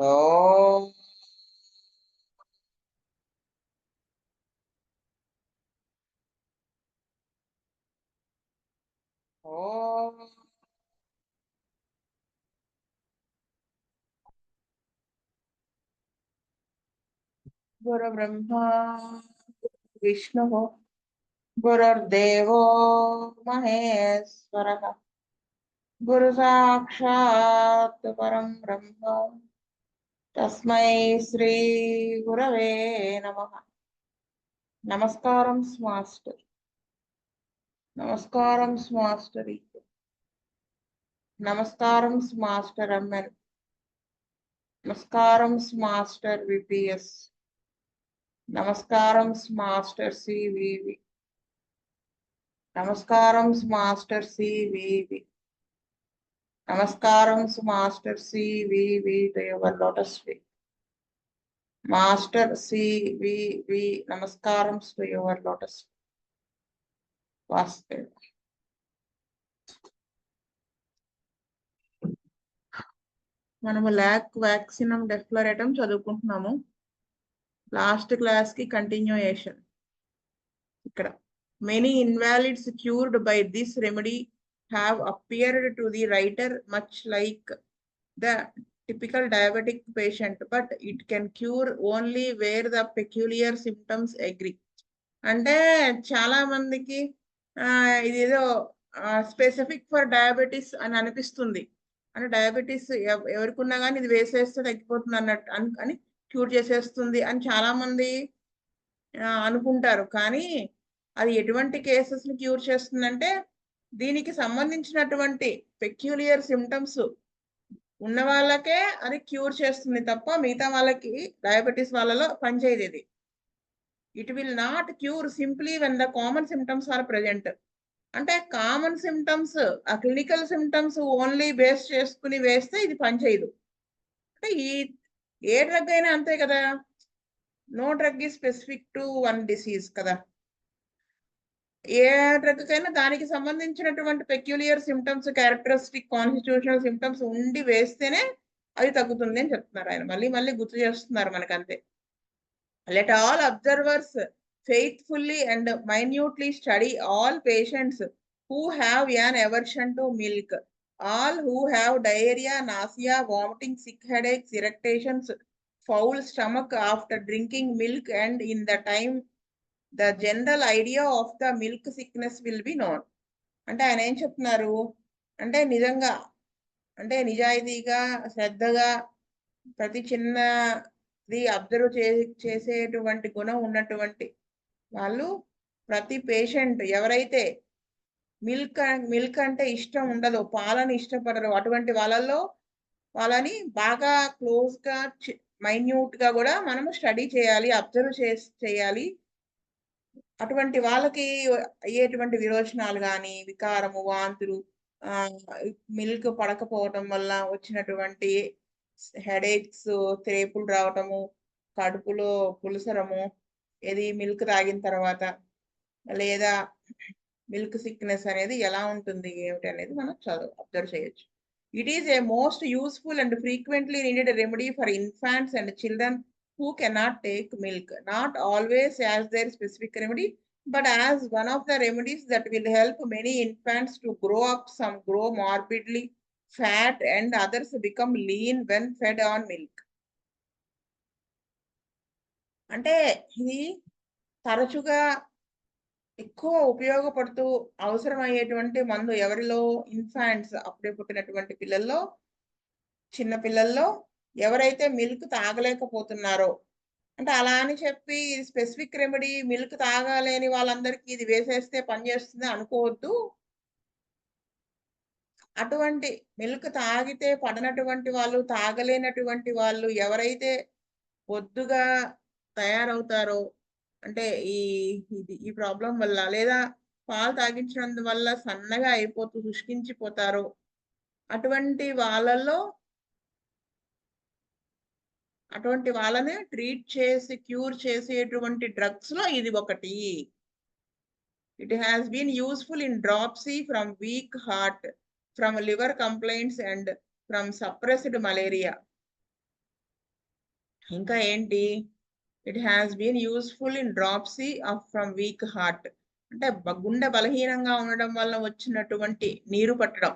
ఓం ఓం గురు బ్రహ్మ విష్ణు గురుర్దేవో మహేశ్వర గురు సాక్షాత్ పరం బ్రహ్మ తస్మై శ్రీ గురవే నమః. నమస్కారం మాస్టర్. నమస్కారం మాస్టరీ. నమస్కారం మాస్టర్ ఎంఎన్. నమస్కారం మాస్టర్ విపిఎస్. నమస్కారం మాస్టర్ సివివి. నమస్కారం మాస్టర్ సివివి. నమస్కారం master CVV to your lotus feet. Master CVV నమస్కారం టు యువర్ లోటస్ వాస్తవ. మనము ల్యాక్ వ్యాక్సినం డెఫ్లరేటం చదువుకుంటున్నాము. లాస్ట్ క్లాస్ కి కంటిన్యూయేషన్. ఇక్కడ many invalids cured by this remedy have appeared to the writer much like the typical diabetic patient, but it can cure only where the peculiar symptoms agree. అంటే చాలా మందికి ఇదేదో స్పెసిఫిక్ ఫర్ డయాబెటీస్ అని అనిపిస్తుంది. అంటే diabetes ఎవరికున్నా కానీ ఇది వేసేస్తే తగ్గిపోతుంది అన్నట్టు అని క్యూర్ చేసేస్తుంది అని చాలా మంది అనుకుంటారు. కానీ అది ఎటువంటి కేసెస్ ని క్యూర్ చేస్తుందంటే దీనికి సంబంధించినటువంటి పెక్యులియర్ సిమ్టమ్స్ ఉన్న వాళ్ళకే అది క్యూర్ చేస్తుంది తప్ప మిగతా వాళ్ళకి డయాబెటీస్ వాళ్ళలో పనిచేయదు ఇది. It will not cure simply when the common symptoms are present. అంటే కామన్ సిమ్టమ్స్ ఆ క్లినికల్ సిమ్టమ్స్ ఓన్లీ బేస్ చేసుకుని వేస్తే ఇది పనిచేయదు. అంటే ఏ డ్రగ్ అయినా అంతే కదా, no drug is specific to one disease కదా. ఏ డ్రగ్ కైనా దానికి సంబంధించినటువంటి peculiar symptoms, characteristic, constitutional symptoms ఉండి వేస్తేనే అది తగ్గుతుంది అని చెప్తున్నారు ఆయన. మళ్ళీ మళ్ళీ గుర్తు చేస్తున్నారు మనకంతే. Let all observers faithfully and minutely study all patients who have an aversion to milk, all who have diarrhea, nausea, vomiting, sick headaches, irritations, foul stomach after drinking milk, and in the time the general idea of the milk sickness will be known. అంటే ఆయన ఏం చెప్తున్నారు అంటే నిజంగా అంటే నిజాయితీగా శ్రద్ధగా ప్రతి చిన్నది అబ్జర్వ్ చేసేటువంటి గుణం ఉన్నటువంటి వాళ్ళు, ప్రతి పేషెంట్ ఎవరైతే మిల్క్ అంటే ఇష్టం ఉండదో, పాలని ఇష్టపడరు, అటువంటి వాళ్ళని బాగా క్లోజ్ గా మైన్యూట్ గా కూడా మనము స్టడీ చేయాలి, అబ్జర్వ్ చేయాలి. అటువంటి వాళ్ళకి అయ్యేటువంటి విరోచనాలు కానీ, వికారము, వాంతులు, మిల్క్ పడకపోవటం వల్ల వచ్చినటువంటి హెడేక్స్, త్రేపులు రావటము, కడుపులో పులుసరము, ఏది మిల్క్ తాగిన తర్వాత, లేదా మిల్క్ సిక్నెస్ అనేది ఎలా ఉంటుంది ఏమిటి అనేది మనం అబ్జర్వ్ చేయొచ్చు. It is a most useful and frequently needed remedy for infants and children who cannot take milk, not always as their specific remedy, but as one of the remedies that will help many infants to grow up. Some grow morbidly fat and others become lean when fed on milk. అంటే ఇది తరచుగా ఎక్కువ ఉపయోగపడుతూ అవసరమయ్యేటువంటి మందు ఎవరిలో, infants, అప్పుడే పుట్టినటువంటి పిల్లల్లో, చిన్న పిల్లల్లో ఎవరైతే మిల్క్ తాగలేకపోతున్నారో, అంటే అలా అని చెప్పి ఇది స్పెసిఫిక్ రెమెడీ, మిల్క్ తాగలేని వాళ్ళందరికీ ఇది వేసేస్తే పనిచేస్తుంది అనుకోవద్దు. అటువంటి మిల్క్ తాగితే పడనటువంటి వాళ్ళు, తాగలేనటువంటి వాళ్ళు ఎవరైతే బొద్దుగా తయారవుతారో, అంటే ఈ ప్రాబ్లం వల్ల, లేదా పాలు తాగించడం వల్ల సన్నగా అయిపోతూ శుష్కించిపోతారో, అటువంటి వాళ్ళని ట్రీట్ చేసి క్యూర్ చేసేటువంటి డ్రగ్స్ లో ఇది ఒకటి. It has been useful in dropsy from weak heart, from liver complaints and from suppressed malaria. ఇంకా ఏంటి, it has been useful in dropsy of from weak heart, అంటే గుండె బలహీనంగా ఉండడం వల్ల వచ్చినటువంటి నీరు పట్టడం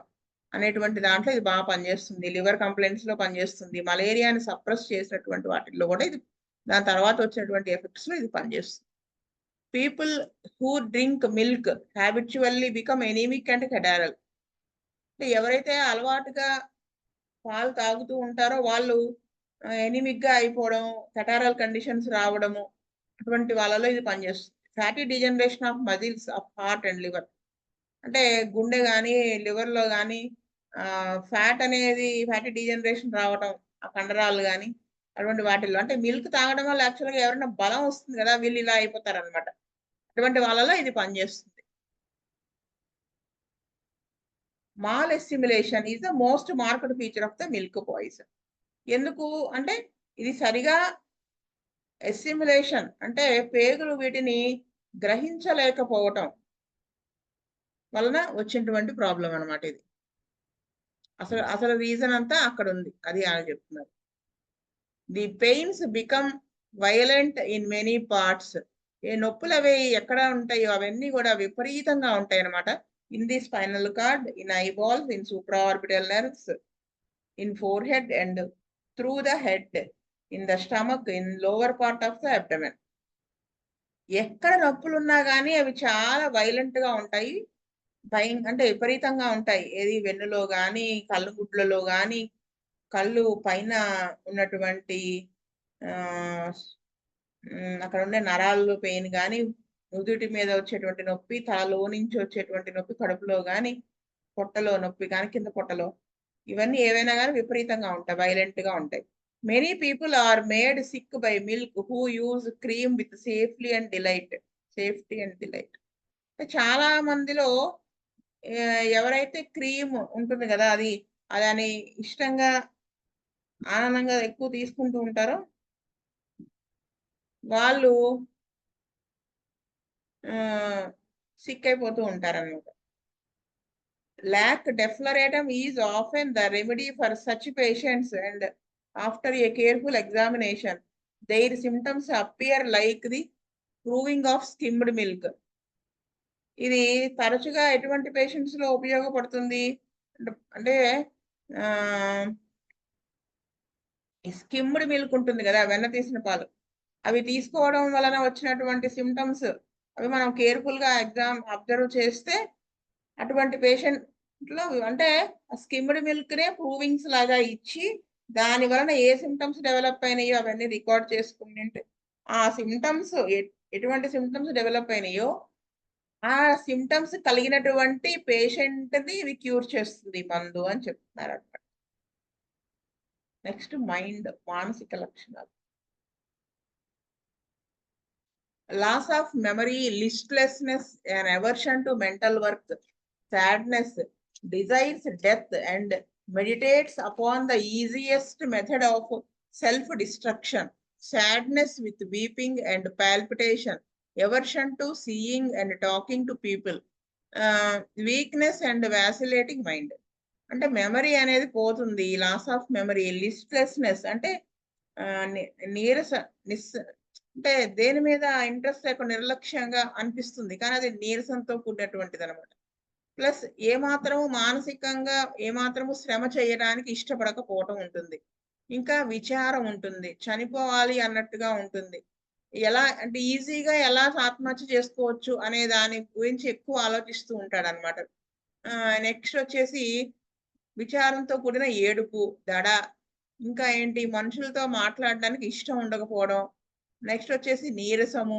అనేటువంటి దాంట్లో ఇది బాగా పనిచేస్తుంది. లివర్ కంప్లైంట్స్ లో పనిచేస్తుంది. మలేరియాని సప్రెస్ చేసినటువంటి వాటిల్లో కూడా ఇది, దాని తర్వాత వచ్చినటువంటి ఎఫెక్ట్స్ లో ఇది పనిచేస్తుంది. People who drink milk habitually become anaemic and catarrhal, అంటే ఎవరైతే అలవాటుగా పాలు తాగుతూ ఉంటారో వాళ్ళు ఎనిమిక్ గా అయిపోవడం, కెటారల్ కండిషన్స్ రావడము, అటువంటి వాళ్ళలో ఇది పనిచేస్తుంది. Fatty degeneration of muscles of heart and liver, అంటే గుండె కానీ లివర్లో కానీ ఫ్యాట్ అనేది ఫ్యాటీ డిజనరేషన్ రావడం, ఆ కండరాలు కానీ అటువంటి వాటిల్లో, అంటే మిల్క్ తాగడం వల్ల యాక్చువల్గా ఎవరైనా బలం వస్తుంది కదా, వీళ్ళు ఇలా అయిపోతారు అనమాట. అటువంటి వాళ్ళలో ఇది పనిచేస్తుంది. Malassimilation is the most marked feature of the milk poison. ఎందుకు అంటే ఇది సరిగా ఎస్టిమ్యులేషన్ అంటే పేగులు వీటిని గ్రహించలేకపోవటం వలన వచ్చినటువంటి ప్రాబ్లం అన్నమాట ఇది. అసలు అసలు రీజన్ అంతా అక్కడ ఉంది, అది ఆయన చెప్తున్నారు. The pains become violent in many parts, ఏ నొప్పులు అవి ఎక్కడ ఉంటాయో అవన్నీ కూడా విపరీతంగా ఉంటాయి అన్నమాట. In the spinal cord, in eyeballs, in supraorbital nerves, in forehead and through the head, in the stomach, in lower part of the abdomen. ఎక్కడ నొప్పులు ఉన్నా కానీ అవి చాలా వైలెంట్ గా ఉంటాయి, అంటే విపరీతంగా ఉంటాయి. ఏది వెన్నులో కానీ, కళ్ళు గుడ్లలో కానీ, కళ్ళు పైన ఉన్నటువంటి అక్కడ ఉండే నరాల్లో పెయిన్ కానీ, నుదుటి మీద వచ్చేటువంటి నొప్పి, తలలో నుంచి వచ్చేటువంటి నొప్పి, కడుపులో కానీ, పొట్టలో నొప్పి కానీ, కింద పొట్టలో, ఇవన్నీ ఏవైనా కానీ విపరీతంగా ఉంటాయి, వైలెంట్ గా ఉంటాయి. Many people are made sick by milk who use cream with safety and delight. చాలా మందిలో ఎవరైతే క్రీమ్ ఉంటుంది కదా, అది అని ఇష్టంగా ఆనందంగా ఎక్కువ తీసుకుంటూ ఉంటారో వాళ్ళు సిక్ అయిపోతూ ఉంటారన్నమాట. లాక్ డెఫ్లరేటమ్ is often the remedy for such patients and after a careful examination their symptoms appear like the proving of skimmed milk. ఇది తరచుగా ఎటువంటి పేషెంట్స్ లో ఉపయోగపడుతుంది అంటే స్కిమ్డ్ మిల్క్ ఉంటుంది కదా, వెన్న తీసిన పాలు, అవి తీసుకోవడం వలన వచ్చినటువంటి సిమ్టమ్స్ అవి మనం కేర్ఫుల్ గా అబ్జర్వ్ చేస్తే అటువంటి పేషెంట్ లో అంటే స్కిమ్డ్ మిల్క్ నే ప్రూవింగ్స్ లాగా ఇచ్చి దాని వలన ఏ సిమ్టమ్స్ డెవలప్ అయినాయో అవన్నీ రికార్డ్ చేసుకుంటే ఆ సిమ్టమ్స్ ఎటువంటి సిమ్టమ్స్ డెవలప్ అయినాయో ఆ సిమ్టమ్స్ కలిగినటువంటి పేషెంట్ ని ఇది క్యూర్ చేస్తుంది మందు అని చెప్తున్నారు అన్నమాట. నెక్స్ట్ మైండ్, మానసిక లక్షణాలు. Loss of memory, listlessness, an aversion to mental work, sadness, desires death, and meditates upon the easiest method of self-destruction, sadness with weeping and palpitation, aversion to seeing and talking to people, weakness and vacillating mind. అంటే memory అనేది పోతుంది, loss of memory, లిస్ట్లెస్నెస్ అంటే నీరస అంటే దేని మీద interest లేకుండా నిర్లక్ష్యంగా అనిపిస్తుంది, కానీ అది నీరసంతో కూడినటువంటిది అనమాట. ప్లస్ ఏమాత్రము మానసికంగా ఏమాత్రము శ్రమ చేయడానికి ఇష్టపడకపోవటం ఉంటుంది. ఇంకా విచారం ఉంటుంది, చనిపోవాలి అన్నట్టుగా ఉంటుంది. ఎలా అంటే ఈజీగా ఎలా ఆత్మహత్య చేసుకోవచ్చు అనే దాని గురించి ఎక్కువ ఆలోచిస్తూ ఉంటాడు అనమాట. నెక్స్ట్ వచ్చేసి విచారంతో కూడిన ఏడుపు, దడ, ఇంకా ఏంటి మనుషులతో మాట్లాడడానికి ఇష్టం ఉండకపోవడం, నెక్స్ట్ వచ్చేసి నీరసము,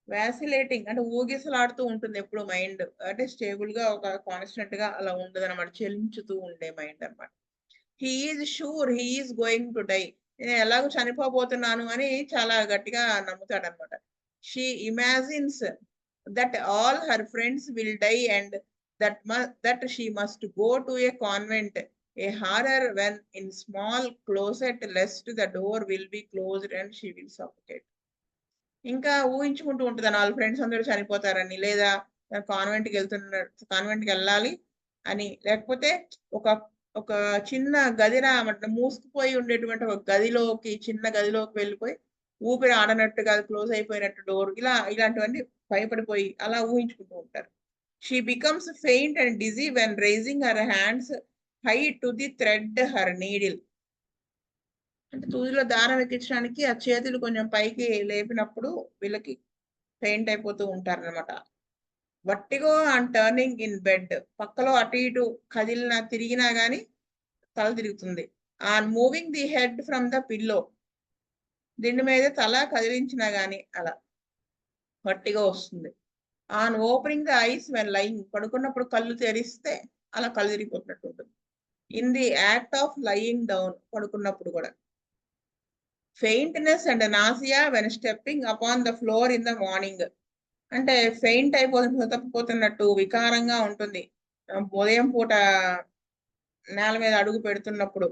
వ్యాసిలేటింగ్ అంటే ఊగిసలాడుతూ ఉంటుంది ఎప్పుడు మైండ్, అంటే స్టేబుల్ గా ఒక కాన్స్టెంట్ గా అలా ఉండదు అనమాట, చెలించుతూ ఉండే మైండ్ అనమాట. He's sure he's going to die, నేను ఎలాగో చనిపోబోతున్నాను అని చాలా గట్టిగా నమ్ముతాడు అనమాట. She imagines that all her friends will die and that she must go to a convent, a horror when in small closet lest the door will be closed and she will suffocate. ఇంకా ఊహించుకుంటూ ఉంటుంది వాళ్ళ friends అందరూ చనిపోతారని, లేదా కాన్వెంట్కి వెళ్ళాలి అని, లేకపోతే ఒక ఒక చిన్న గదిన మూసుకుపోయి ఉండేటువంటి ఒక గదిలోకి చిన్న గదిలోకి వెళ్ళిపోయి ఊపిరి ఆడనట్టుగా క్లోజ్ అయిపోయినట్టు డోర్ ఇలాంటివన్నీ భయపడిపోయి అలా ఊహించుకుంటూ ఉంటారు. She becomes faint and dizzy when raising her hands high to the thread her needle. అంటే తూదిలో దారం ఎక్కించడానికి ఆ చేతులు కొంచెం పైకి లేపినప్పుడు వీళ్ళకి ఫెయింట్ అయిపోతూ ఉంటారనమాట. Vertigo and turning in bed, పక్కలో అటు ఇటు తిరిగినా గానీ తల తిరుగుతుంది. On moving the head from the pillow, దిండు మీద తల కదిలించినా గానీ అలా వర్టిగో వస్తుంది. On opening the eyes when lying, పడుకున్నప్పుడు కళ్ళు తెరిస్తే అలా కళ్ళు తిరిగిపోతున్నట్టు ఉంటుంది. In the act of lying down, పడుకున్నప్పుడు కూడా. Faintness and nausea when stepping upon the floor in the morning, అంటే ఫెయింట్ తప్పిపోతున్నట్టు వికారంగా ఉంటుంది ఉదయం పూట నేల మీద అడుగు పెడుతున్నప్పుడు,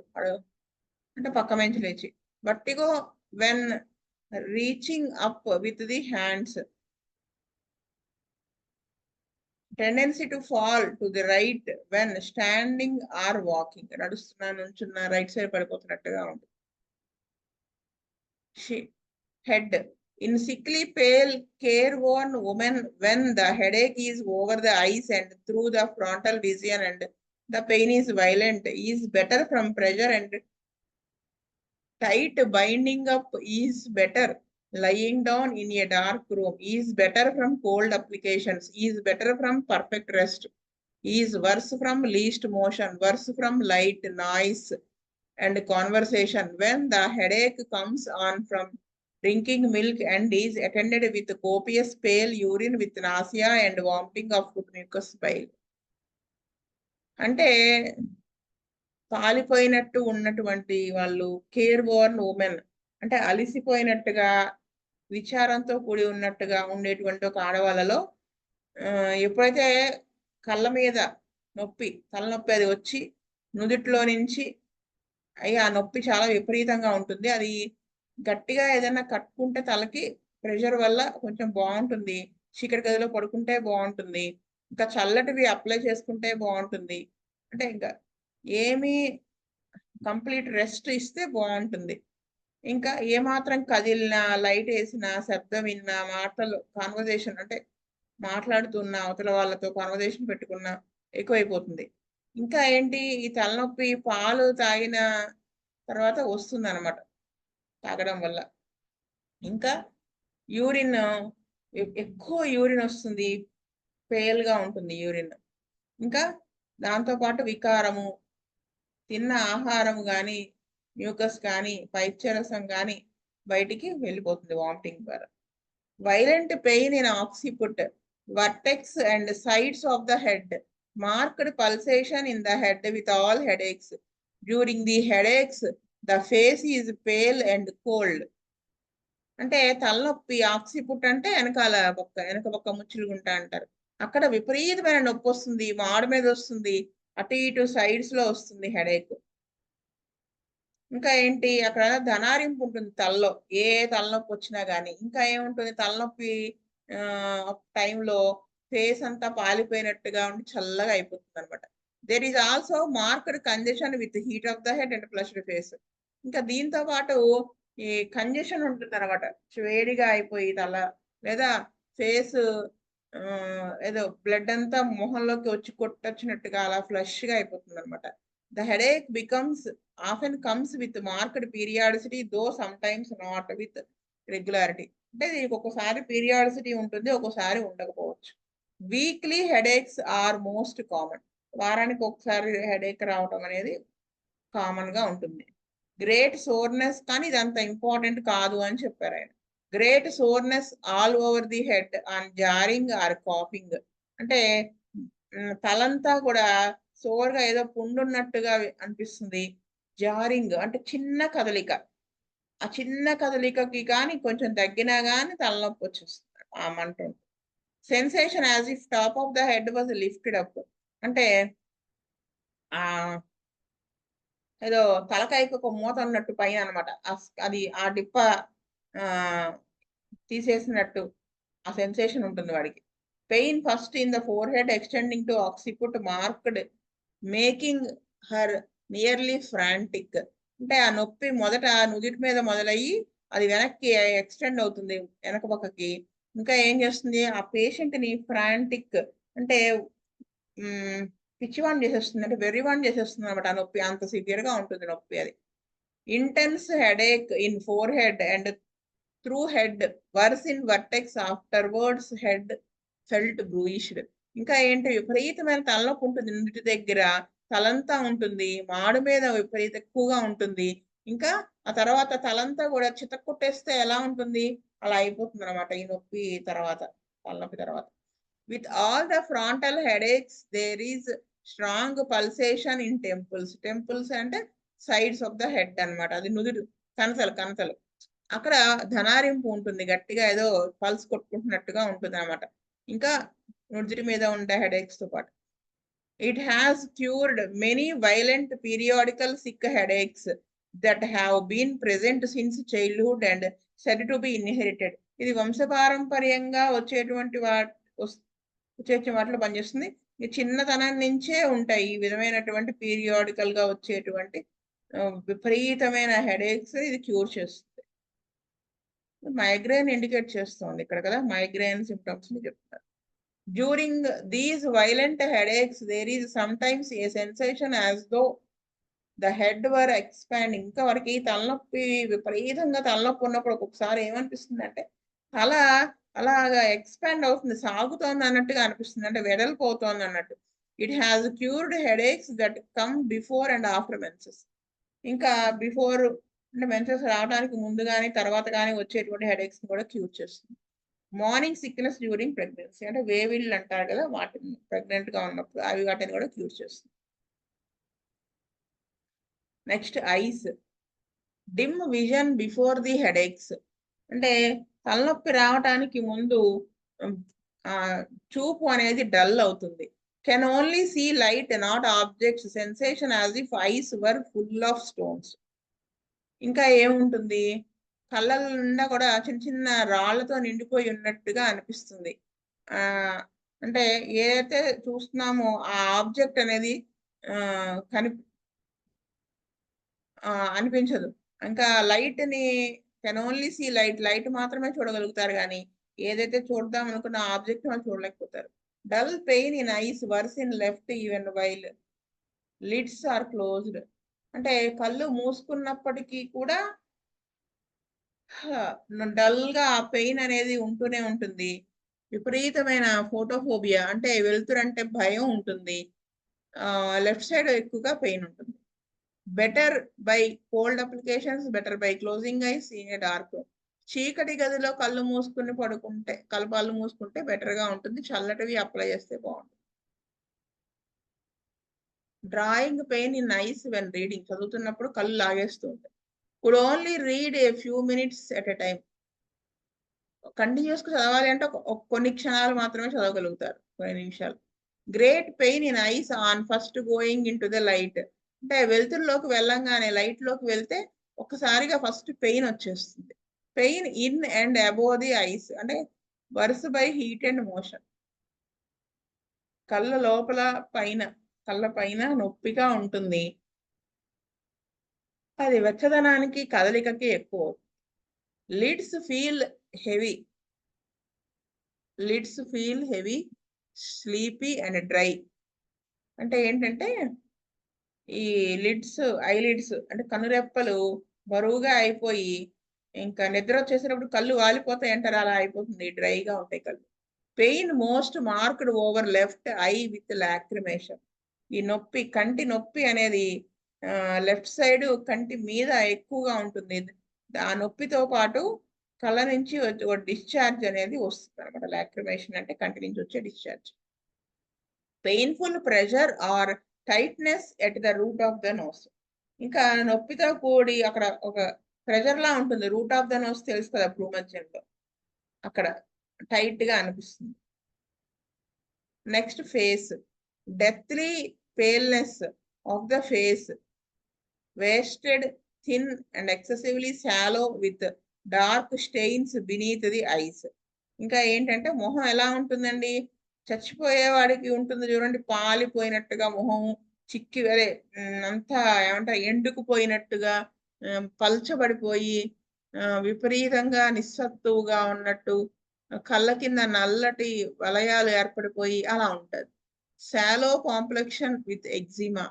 అంటే పక్క నుంచి లేచి. Vertigo when reaching up with the hands, tendency to fall to the right when standing or walking, నడుస్తున్నా నుంచున్న రైట్ సైడ్ పడిపోతున్నట్టుగా ఉంటుంది. Head in sickly pale careworn woman when the headache is over the eyes and through the frontal vision and the pain is violent, is better from pressure and tight binding up, is better lying down in a dark room, is better from cold applications, is better from perfect rest, is worse from least motion, worse from light noise and conversation when the headache comes on from drinking milk and is attended with copious pale urine with nausea and vomiting of mucus bile. అంటే పాలిపోయినట్టు ఉన్నటువంటి వాళ్ళు care Born women, అంటే అలిసిపోయినట్టుగా విచారంతో కూడి ఉన్నట్టుగా ఉండేటువంటి ఒక ఆడవాళ్ళలో ఎప్పుడైతే కళ్ళ మీద నొప్పి, తలనొప్పి అది వచ్చి నుదిట్లో నుంచి ఆ నొప్పి చాలా విపరీతంగా ఉంటుంది. అది గట్టిగా ఏదైనా కట్టుకుంటే తలకి ప్రెషర్ వల్ల కొంచెం బాగుంటుంది. చీకటి గదిలో పడుకుంటే బాగుంటుంది. ఇంకా చల్లటివి అప్లై చేసుకుంటే బాగుంటుంది. అంటే ఇంకా ఏమీ కంప్లీట్ రెస్ట్ ఇస్తే బాగుంటుంది. ఇంకా ఏమాత్రం కదిలినా, లైట్ వేసినా, శబ్దం విన్నా, మాటలు కాన్వర్జేషన్ అంటే మాట్లాడుతున్నా, అవతల వాళ్ళతో కాన్వర్జేషన్ పెట్టుకున్నా ఎక్కువైపోతుంది. ఇంకా ఏంటి, ఈ తలనొప్పి పాలు తాగిన తర్వాత వస్తుంది అనమాట తాగడం వల్ల. ఇంకా యూరిన్ ఎక్కువ యూరిన్ వస్తుంది, పేల్గా ఉంటుంది యూరిన్. ఇంకా దాంతోపాటు వికారము, తిన్న ఆహారం కానీ, మ్యూకస్ కానీ, పైత్యరసం కానీ బయటికి వెళ్ళిపోతుంది వామిటింగ్ ద్వారా. Violent pain in occiput, vertex and sides of the head, marked pulsation in the head with all headaches. During the headaches the face is pale and cold. అంటే తలనొప్పి ఆక్సిపుట్ అంటే వెనక పక్క ముచ్చులుగుంటా అంటారు. అక్కడ విపరీతమైన నొప్పి వస్తుంది, మాడు మీద వస్తుంది, అటు ఇటు సైడ్స్ లో వస్తుంది హెడేక్. ఇంకా ఏంటి, అక్కడ ధనారింపు ఉంటుంది తలలో, ఏ తలనొప్పి వచ్చినా గానీ. ఇంకా ఏముంటుంది, తలనొప్పి టైంలో ఫేస్ అంతా పాలిపోయినట్టుగా ఉండి చల్లగా అయిపోతుంది అనమాట. There is also marked congestion with heat of the head and flushed face. ఇంకా దీంతో పాటు ఈ కంజెషన్ ఉంటుంది అనమాట, వేడిగా అయిపోయి తల లేదా ఫేస్ ఏదో బ్లడ్ అంతా మొహంలోకి వచ్చి కొట్టొచ్చినట్టుగా అలా ఫ్లష్ గా అయిపోతుంది అనమాట. The headache often comes with marked periodicity, though sometimes not with regularity. అంటే దీనికి ఒక్కోసారి పీరియాడిసిటీ ఉంటుంది, ఒక్కోసారి ఉండకపోవచ్చు. Weekly headaches are most common, వారానికి ఒకసారి హెడేక్ రావటం అనేది కామన్ గా ఉంటుంది. గ్రేట్ సోర్నెస్, కానీ ఇది అంత ఇంపార్టెంట్ కాదు అని చెప్పారు ఆయన. Great soreness all over the head on jarring or coughing, అంటే తలంతా కూడా సోర్గా ఏదో పుండున్నట్టుగా అనిపిస్తుంది. జారింగ్ అంటే చిన్న కదలిక, ఆ చిన్న కదలికకి కానీ కొంచెం తగ్గినా కానీ తలనొప్పి వచ్చేస్తుంది, ఆ మంట. Sensation as if top of the head was lifted up, అంటే ఆ ఏదో తలకాయకు ఒక మూత ఉన్నట్టు పైన అనమాట, అది ఆ డిప్ప తీసేసినట్టు ఆ సెన్సేషన్ ఉంటుంది వాడికి. Pain first in the forehead extending to occiput marked, making her nearly frantic, అంటే ఆ నొప్పి మొదట నుదిటి మీద మొదలయ్యి అది వెనక్కి ఎక్స్టెండ్ అవుతుంది వెనక పక్కకి. ఇంకా ఏం చేస్తుంది ఆ పేషెంట్ ని ఫ్రాంటిక్ అంటే పిచ్చివాన్ చేసేస్తుంది, అంటే వెర్రివాన్ చేసేస్తుంది అనమాట. ఆ నొప్పి అంత సివియర్ గా ఉంటుంది నొప్పి అది. Intense headache in forehead and through head, worse in vertex afterwards head felt bruised. ఇంకా ఏంటి విపరీతమైన తలనొప్పి ఉంటుంది నుదుటి దగ్గర, తలంతా ఉంటుంది, మాడు మీద విపరీత ఎక్కువగా ఉంటుంది. ఇంకా ఆ తర్వాత తలంతా కూడా చితక్కొట్టేస్తే ఎలా ఉంటుంది అలా అయిపోతుంది అనమాట ఈ నొప్పి తర్వాత, తలనొప్పి తర్వాత. With all the frontal headaches there is strong pulsation in temples. Temples అంటే సైడ్స్ ఆఫ్ ద హెడ్ అన్నమాట, అది నుదురు కణతలు కణతలు. అక్కడ ధనారింపు ఉంటుంది, గట్టిగా ఏదో పల్స్ కొట్టుకుంటున్నట్టుగా ఉంటుంది అనమాట. ఇంకా నుదుటి మీద ఉండే హెడేక్స్ తో పాటు. It has cured many violent periodical sick headaches that have been present since childhood and said to be inherited. ఇది వంశపారంపర్యంగా వచ్చేటువంటి వాటిలో పనిచేస్తుంది. ఈ చిన్నతనం నుంచే ఉంటాయి ఈ విధమైనటువంటి పీరియాడికల్ గా వచ్చేటువంటి విపరీతమైన హెడేక్స్ ఇది క్యూర్ చేస్తుంది. మైగ్రేన్ ఇండికేట్ చేస్తుంది ఇక్కడ కదా, మైగ్రేన్ సిమ్టమ్స్ ని చెప్తారు. During these violent headaches there is sometimes a sensation as though the head were expanding. ఇంకా వారికి తలనొప్పి విపరీతంగా తలనొప్పి ఉన్నప్పుడు ఒక్కొక్కసారి ఏమనిపిస్తుంది అంటే తల అలాగా ఎక్స్పాండ్ అవుతుంది, సాగుతోంది అన్నట్టుగా అనిపిస్తుంది, అంటే వెడల్పోతోంది అన్నట్టు. It has cured headaches that come before and after menses. ఇంకా బిఫోర్ అంటే మెన్సెస్ రావడానికి ముందు కానీ తర్వాత కానీ వచ్చేటువంటి హెడేక్స్ కూడా క్యూర్ చేస్తుంది. మార్నింగ్ సిక్నెస్ డ్యూరింగ్ ప్రెగ్నెన్సీ, అంటే వేవిళ్ళు అంటారు కదా వాటిని ప్రెగ్నెంట్ గా ఉన్నప్పుడు అవి వాటిని కూడా క్యూర్ చేస్తుంది. Next eyes, dim vision before the headaches, అంటే తలనొప్పి రావటానికి ముందు చూపు అనేది డల్ అవుతుంది. Can only see light not objects, sensation as if eyes were full of stones. ఇంకా ఏముంటుంది కళ్ళ నిండా కూడా చిన్న చిన్న రాళ్లతో నిండిపోయి ఉన్నట్టుగా అనిపిస్తుంది. అంటే ఏదైతే చూస్తున్నామో ఆ ఆబ్జెక్ట్ అనేది కని అనిపించదు. ఇంకా లైట్ ని can only see light, light మాత్రమే చూడగలుగుతారు కానీ ఏదైతే చూద్దాం అనుకున్న ఆబ్జెక్ట్ వాళ్ళు చూడలేకపోతారు. Dull pain in eyes worse in left even while lids are closed, అంటే కళ్ళు మూసుకున్నప్పటికీ కూడా డల్ గా పెయిన్ అనేది ఉంటూనే ఉంటుంది. విపరీతమైన ఫోటోఫోబియా, అంటే వెలుతురంటే భయం ఉంటుంది. లెఫ్ట్ సైడ్ ఎక్కువగా పెయిన్ ఉంటుంది. Better by cold applications, better by closing ice in a dark. చీకటి గదిలో కళ్ళు మూసుకుని పడుకుంటే కళ్ళు మూసుకుంటే బెటర్ గా ఉంటుంది, చల్లటివి అప్లై చేస్తే బాగుంటుంది. Drawing pain in eyes when reading, చదువుతున్నప్పుడు కళ్ళు లాగేస్తూ ఉంటాయి. Could only read a few minutes at a time, continuous గా చదవాలి అంటే కొన్ని క్షణాలు మాత్రమే చదవగలుగుతారు, కొన్ని నిమిషాలు. Great pain in eyes on first going in to the light, అంటే వెలుతురులోకి వెళ్ళంగానే లైట్ లోకి వెళ్తే ఒక్కసారిగా ఫస్ట్ పెయిన్ వచ్చేస్తుంది. Pain in and above the eyes, అంటే worse by heat and motion. కళ్ళ లోపల పైన కళ్ళ పైన నొప్పిగా ఉంటుంది, అది వెచ్చదనానికి కదలికకి ఎక్కువ. Lids feel heavy, lids feel heavy sleepy and dry, అంటే ఏంటంటే ఈ లిడ్స్ ఐలిడ్స్ అంటే కనురెప్పలు బరువుగా అయిపోయి ఇంకా నిద్ర వచ్చేసినప్పుడు కళ్ళు వాలిపోతాయి అంటారు, అలా అయిపోతుంది, డ్రైగా ఉంటాయి కళ్ళు. Pain most marked over left I with lacrimation, ఈ నొప్పి కంటి నొప్పి అనేది లెఫ్ట్ సైడ్ కంటి మీద ఎక్కువగా ఉంటుంది. ఆ నొప్పితో పాటు కళ్ళ నుంచి డిశ్చార్జ్ అనేది వస్తుంది అనమాట. లాక్రిమేషన్ అంటే కంటి నుంచి వచ్చే discharge. Painful pressure or tightness at the root of the nose, ఇంకా నొప్పితో కూడి అక్కడ ఒక ప్రెషర్ లా ఉంటుంది, రూట్ ఆఫ్ ద నోస్ తెలుసు కదా భూమధ్యంలో, అక్కడ టైట్ గా అనిపిస్తుంది. Next face, deathly paleness of the face, wasted thin and excessively sallow with dark stains beneath the eyes, ఇంకా ఏంటంటే మొహం ఎలా ఉంటుందండి, చచ్చిపోయేవాడికి ఉంటుంది చూడండి పాలిపోయినట్టుగా మొహం, చిక్కి అదే అంతా ఏమంటారు ఎండుకుపోయినట్టుగా పల్చబడిపోయి విపరీతంగా నిస్సత్తువుగా ఉన్నట్టు కళ్ళ కింద నల్లటి వలయాలు ఏర్పడిపోయి అలా ఉంటది. షాలో కాంప్లెక్షన్ విత్ ఎగ్జిమా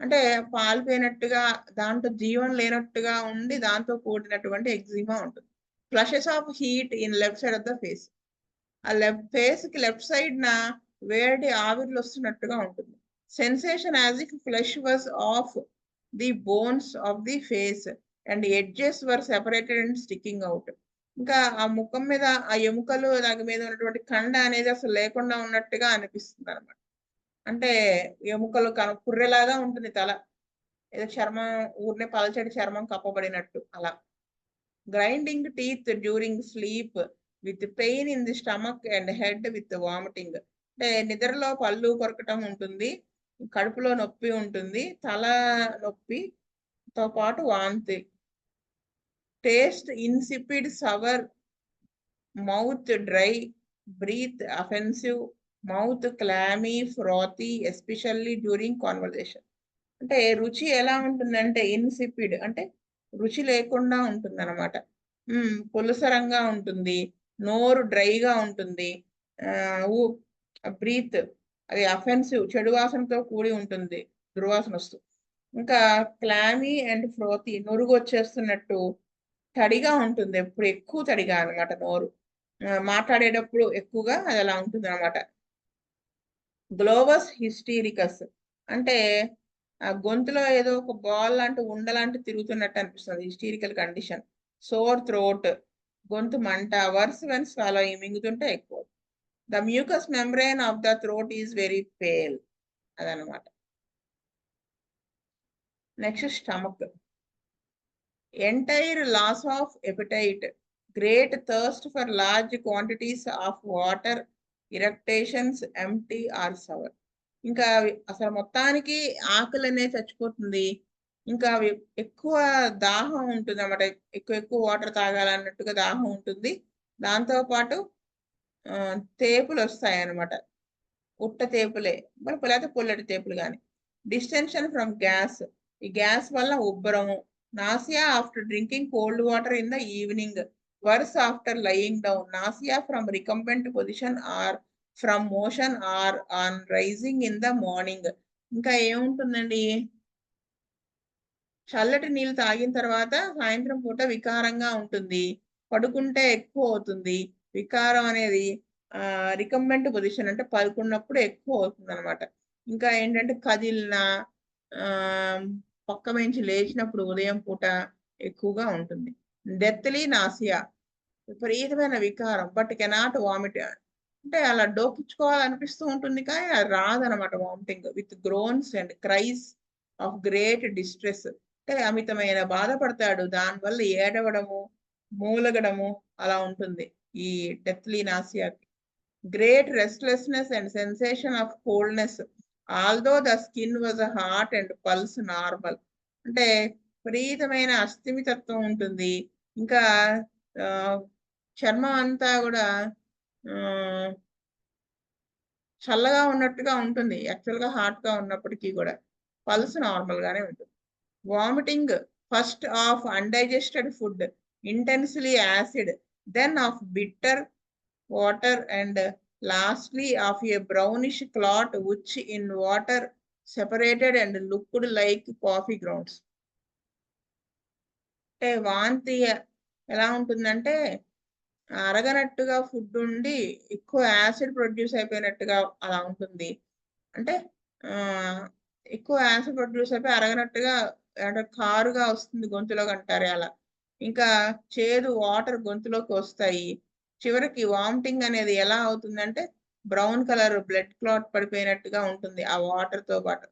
అంటే పాలిపోయినట్టుగా దాంట్లో జీవం లేనట్టుగా ఉండి దాంతో కూడినటువంటి ఎగ్జిమా ఉంటుంది. Flushes of heat in left side of the face. ఆ ఫేస్‌కి లెఫ్ట్ సైడ్‌న వేడి ఆవిర్లు వస్తున్నట్టుగా ఉంటుంది. Sensation as if flesh was off the bones of the face and edges were separated and sticking out. ఇంకా ఆ ముఖం మీద ఆ ఎముకలు దాని మీద ఉన్నటువంటి కండ అనేది అసలు లేకుండా ఉన్నట్టుగా అనిపిస్తుందన్నమాట. అంటే ఎముకలు పుర్రెలాగా ఉంటుంది తల. ఏదో చర్మం ఊరినే పలచటి చర్మం కప్పబడినట్టు అలా. Grinding teeth during sleep with pain in the stomach and head with vomiting. అంటే నిద్రలో పళ్ళు కొరకటం ఉంటుంది, కడుపులో నొప్పి ఉంటుంది, తల నొప్పితో పాటు వాంతి. Taste insipid sour, mouth dry, breath offensive, mouth clammy frothy especially during conversation. అంటే రుచి ఎలా ఉంటుందంటే ఇన్సిపిడ్ అంటే రుచి లేకుండా ఉంటుందన్నమాట. పులసరంగా ఉంటుంది. నోరు డ్రైగా ఉంటుంది. ఊ బ్రీత్ అది అఫెన్సివ్ చెడు వాసనతో కూడి ఉంటుంది. దుర్వాసన వస్తూ. ఇంకా క్లామీ అండ్ ఫ్రోతీ నురుగు వచ్చేస్తున్నట్టు తడిగా ఉంటుంది. ఎప్పుడు ఎక్కువ తడిగా అన్నమాట నోరు. మాట్లాడేటప్పుడు ఎక్కువగా అది అలా ఉంటుందన్నమాట. గ్లోవస్ హిస్టీరికస్ అంటే ఆ గొంతులో ఏదో ఒక బాల్ లాంటి ఉండలాంటి తిరుగుతున్నట్టు అనిపిస్తుంది. Hysterical condition. సోర్ థ్రోట్ గొంతు మంట. వర్స్ వెన్ స్వాలోయింగ్ మింగుతుంటే ఎక్కువ. The mucous membrane of the throat is very pale అదనమాట. Next stomach. Entire loss of appetite, great thirst for large quantities of water, eructations empty or sour. ఇంకా అసలు మొత్తానికి ఆకలినే చచ్చిపోతుంది. ఇంకా ఎక్కువ దాహం ఉంటుంది అన్నమాట. ఎక్కువ వాటర్ తాగాలన్నట్టుగా దాహం ఉంటుంది. దాంతో పాటు తేపులు వస్తాయి అన్నమాట. ఉట్ట తేపులే లేకపోతే పుల్లటి తేపులు కానీ. డిస్టెన్షన్ ఫ్రమ్ గ్యాస్, ఈ గ్యాస్ వల్ల ఉబ్బరము. Nausea after drinking cold water in the evening, worse after lying down. Nausea from recumbent position or from motion or on rising in the morning. ఇంకా ఏముంటుందండి, చల్లటి నీళ్ళు తాగిన తర్వాత సాయంత్రం పూట వికారంగా ఉంటుంది. పడుకుంటే ఎక్కువ అవుతుంది. వికారం అనేది రికంబెంట్ పొజిషన్ అంటే పడుకున్నప్పుడు ఎక్కువ అవుతుంది అనమాట. ఇంకా ఏంటంటే కదిలిన పక్క నుంచి లేచినప్పుడు ఉదయం పూట ఎక్కువగా ఉంటుంది. డెత్లీ నాసియా విపరీతమైన వికారం బట్ కెనాట్ వామిట్. అంటే అలా డోకించుకోవాలనిపిస్తూ ఉంటుంది కానీ అది రాదనమాట vomiting. With groans and cries of great distress. అంటే అమితమైన బాధపడతాడు, దానివల్ల ఏడవడము, మూలగడము అలా ఉంటుంది ఈ డెత్లీ నాసియాకి. Great restlessness and sensation of coldness although the skin was hot and pulse normal. అంటే విపరీతమైన అస్థిమితత్వం ఉంటుంది. ఇంకా చర్మం అంతా కూడా చల్లగా ఉన్నట్టుగా ఉంటుంది. యాక్చువల్‌గా హాట్‌గా ఉన్నప్పటికీ కూడా. పల్స్ నార్మల్‌గానే ఉంటుంది. Vomiting first of undigested food, intensely acid, then of bitter water and lastly of a brownish clot which in water separated and looked like coffee grounds. అంటే వాంతి ఎలా ఉంటుందంటే అరగనట్టుగా ఫుడ్ ఉండి ఎక్కువ యాసిడ్ ప్రొడ్యూస్ అయిపోయినట్టుగా అలా ఉంటుంది. అంటే ఎక్కువ యాసిడ్ ప్రొడ్యూస్ అయిపోయి అరగనట్టుగా అంటే కారుగా వస్తుంది గొంతులోకి అంటారే అలా. ఇంకా చేదు వాటర్ గొంతులోకి వస్తాయి. చివరికి వామిటింగ్ అనేది ఎలా అవుతుందంటే బ్రౌన్ కలర్ బ్లడ్ క్లాట్ పడిపోయినట్టుగా ఉంటుంది ఆ వాటర్‌తో పాటు.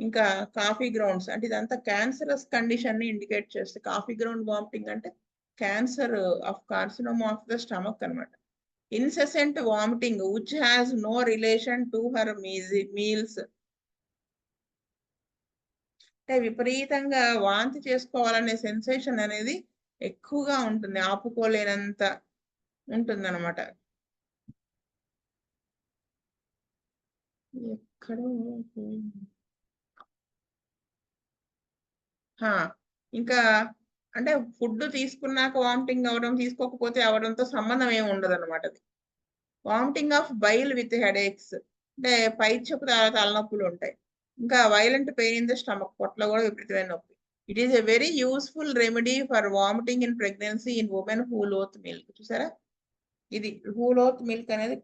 ఇంకా కాఫీ గ్రౌండ్స్ అంటే ఇదంతా క్యాన్సరస్ కండిషన్‌ని ఇండికేట్ చేస్తుంది. కాఫీ గ్రౌండ్ వామిటింగ్ అంటే cancer of carcinoma of the stomach అన్నమాట. Incessant vomiting which has no relation to her meals. అంటే విపరీతంగా వాంతి చేసుకోవాలనే సెన్సేషన్ అనేది ఎక్కువగా ఉంటుంది. ఆపుకోలేనంత ఉంటుందన్నమాట. ఎక్కడో ఇంకా అంటే ఫుడ్ తీసుకున్నాక వామిటింగ్ అవడం తీసుకోకపోతే అవడంతో సంబంధం ఏమి ఉండదు అనమాట. అది vomiting of bile with headaches అంటే పైత్యపు తలనొప్పులు ఉంటాయి. ఇంకా violent pain in the stomach, పొట్టలో కూడా విపరీతమైన నొప్పి. It is a very useful remedy for vomiting in pregnancy in women who loathe milk. చూసారా, ఇది హూ లోత్ మిల్క్ అనేది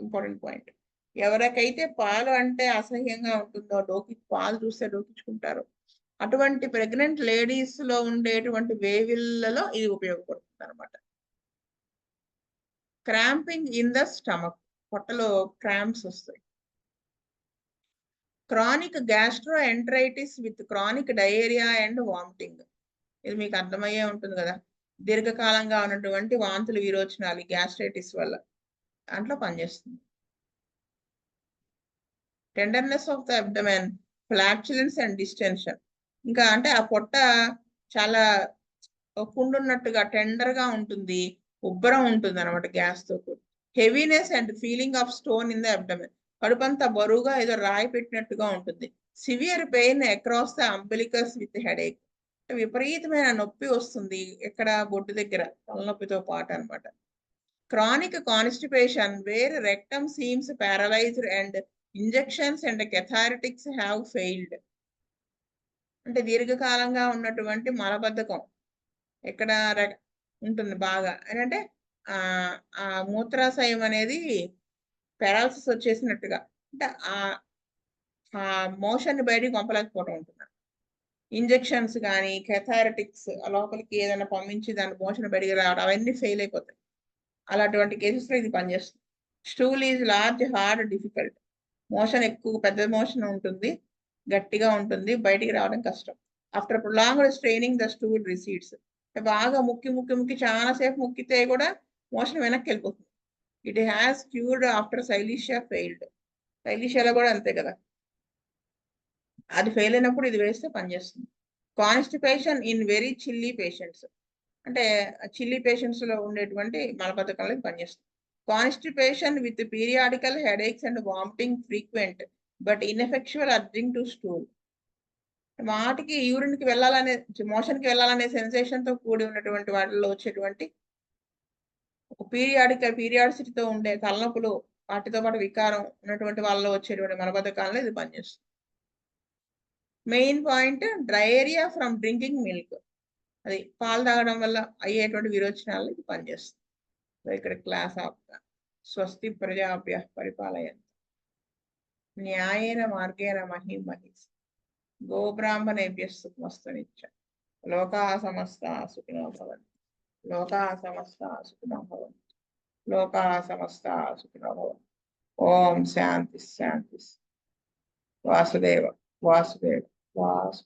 ఇంపార్టెంట్ పాయింట్. ఎవరికైతే పాలు అంటే అసహ్యంగా ఉంటుందో, పాలు చూస్తే డోకించుకుంటారు, అటువంటి ప్రెగ్నెంట్ లేడీస్ లో ఉండేటువంటి వేవిళ్లలో ఇది ఉపయోగపడుతుంది అనమాట. క్రాంపింగ్ ఇన్ ద స్టమక్, పొట్టలో క్రాంప్స్ వస్తాయి. Chronic gastro enteritis with chronic diarrhoea and vomiting, ఇది మీకు అర్థమయ్యే ఉంటుంది కదా. దీర్ఘకాలంగా ఉన్నటువంటి వాంతులు విరోచనాలు గ్యాస్ట్రైటిస్ వల్ల దాంట్లో పనిచేస్తుంది. Tenderness of the abdomen, flatulence and distension, ఇంకా అంటే ఆ పొట్ట చాలా కుండున్నట్టుగా టెండర్ గా ఉంటుంది, ఉబ్బరం ఉంటుంది అనమాట గ్యాస్ తో. Heaviness and feeling of stone in the abdomen, కడుపంతా బరువుగా ఏదో రాయి పెట్టినట్టుగా ఉంటుంది. Severe pain across the umbilicus with headache, విపరీతమైన నొప్పి వస్తుంది ఎక్కడ, బొడ్డు దగ్గర, తలనొప్పితో పాటు అనమాట. Chronic constipation where rectum seems paralysed and injections and cathartics have failed, అంటే దీర్ఘకాలంగా ఉన్నటువంటి మలబద్ధకం ఎక్కడ ఉంటుంది బాగా అంటే ఆ మూత్రాశయం అనేది పారాలసిస్ వచ్చేసినట్టుగా, అంటే ఆ మోషన్ బయటికి పంపలేకపోవడం ఉంటుంది. ఇంజెక్షన్స్ కానీ కెథారిటిక్స్ లోపలికి ఏదైనా పంపించి దాని మోషన్ బయటికి రావడం అవన్నీ ఫెయిల్ అయిపోతాయి. అలాంటి కేసెస్లో ఇది పనిచేస్తుంది. Stool is large hard difficult, motion ఎక్కువ పెద్ద మోషన్ ఉంటుంది, గట్టిగా ఉంటుంది, బయటికి రావడం కష్టం. After prolonged straining the stool recedes, బాగా ముక్కి చాలాసేపు ముక్కితే కూడా మోషన్ వెనక్కి వెళ్ళిపోతుంది. ఇట్ హ్యాస్ క్యూర్డ్ ఆఫ్టర్ సైలీషియా ఫెయిల్డ్, సైలీషియాలో కూడా అంతే కదా, అది ఫెయిల్ అయినప్పుడు ఇది వేస్తే పనిచేస్తుంది. Constipation in very chilly patients, అంటే చిల్లీ పేషెంట్స్ లో ఉండేటువంటి మలబద్ధకంలో పనిచేస్తుంది. Constipation with periodical headaches and vomiting frequent but ఇన్ఎఫెక్చువల్ urging to stool, వాటికి యూరిన్ కి వెళ్ళాలనే, మోషన్ కి వెళ్ళాలనే సెన్సేషన్ తో కూడి ఉన్నటువంటి వాటిల్లో వచ్చేటువంటి పీరియాడిసిటీతో ఉండే తలనొప్పులు, వాటితో పాటు వికారం ఉన్నటువంటి వాళ్ళలో వచ్చేటువంటి మలబద్ధకాలలో ఇది పనిచేస్తుంది. Main point diarrhoea from drinking milk, అది పాలు తాగడం వల్ల అయ్యేటువంటి విరోచనాలు ఇది పనిచేస్తుంది. ఇక్కడ క్లాస్ ఆపుతా. స్వస్తి ప్రజాభ్య పరిపాలయంత న్యాయేన మార్గేణ మహిం మహిస్ గోబ్రాహ్మణేభ్యః శుభమస్తు నిత్యం. లోకాః సమస్తాః సుఖినో భవంతు. లోకాః సమస్తాః సుఖినో భవంతు. లోకాః సమస్తాః సుఖినో భవంతు. ఓం శాంతి శాంతి. వాసుదేవ వాసుదేవ వాసు